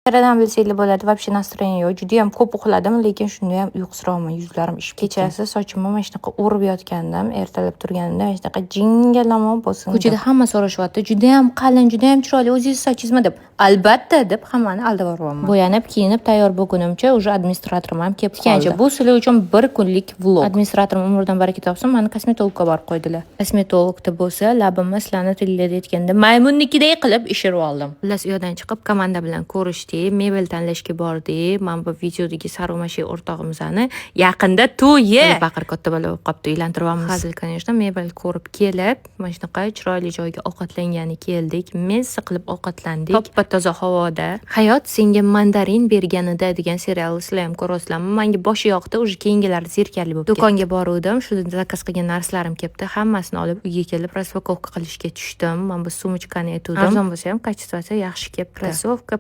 Yaradan bilsanglar bo'ladi, вообще настроение yo'q. Juda ham ko'p uxladim, lekin shunda ham uyqusirabman, yuzlarim ishib ketgan. Kechasi sochimni mana shunaqa o'rib yotgandim, ertalab turganimda mana shunaqa jingalamo bo'lsin. Ko'chada hamma so'rashyapti, juda ham qalin, juda ham chiroyli, o'zingiz sochingizni deb. Albatta deb hammani aldab yuboryapman. Bo'yanib, kiyinib, tayyor bo'lgunimcha уже administratorim ham kelib qoldi. Bu sizlar uchun bir kunlik vlog. Administratorim umridan baraka topsin, meni kosmetologga borib qo'ydilar. Kosmetologda bo'lsa, labimni sizlarni tilinglar aytganda maymunnikidek qilib ishirib oldim. Xullas, u yerdan chiqib komanda bilan ko'rishdik, mebel tanlashga bordik. Men bu videodagi Sarumashi o'rtog'imizni yaqinda to'yi. Baqir katta bola bo'lib qolibdi, uylantiramiz. Hazil, конечно, mebel ko'rib kelib, mana shunaqa chiroyli joyga ovqatlangani keldik. Messi qilib ovqatlandik. Toza havoda. Hayot senga mandarin berganida degan serialni sizlar ham ko'rasizlarmi? Menga boshi yoqdi, уже keyingilari zerkarli bo'lib ketdi. Do'konga boruvdim, shunda zakaz qilgan narslarim kelibdi. Hammasini olib uyga kelib raspakovka qilishga tushdim. Men bu sumочкani aytdim. Arzon bo'lsa ham, kачествоsi yaxshi kelibdi.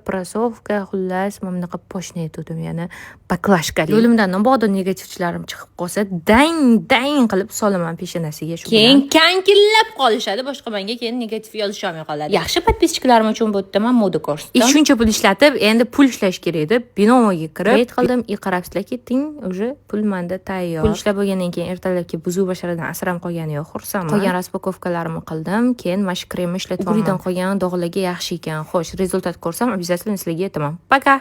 Prasovka, xullas, men bunaqa poshna aytdim, ya'ni baklashkali. Yo'limdan mabodo negativchilarim chiqib qolsa, dang qilib solaman peshonasiga shu. Keyin kankillab qolishadi, boshqa menga keyin negativ yozish olmay qoladi. Yaxshi podpischikalarim uchun bu yerda men moda ko'rsatdim. Shuncha pul ishlatib, endi pul ishlash kerak edi. Binoga kirib, ayt qildim, qarab sizlar ketding, уже pul menda tayyor. Pul ishlab bo'lgandan keyin ertalabki buzuv basharadan asram qolgani yo'q, xursandman. Qolgan raspakovkalarimni qildim, keyin mana shu kremni ishlatib oldim. Qolgan dog'larga yaxshi ekan. Xo'sh, rezultat ko'rsam, обязательно sizlarga aytaman. Пока.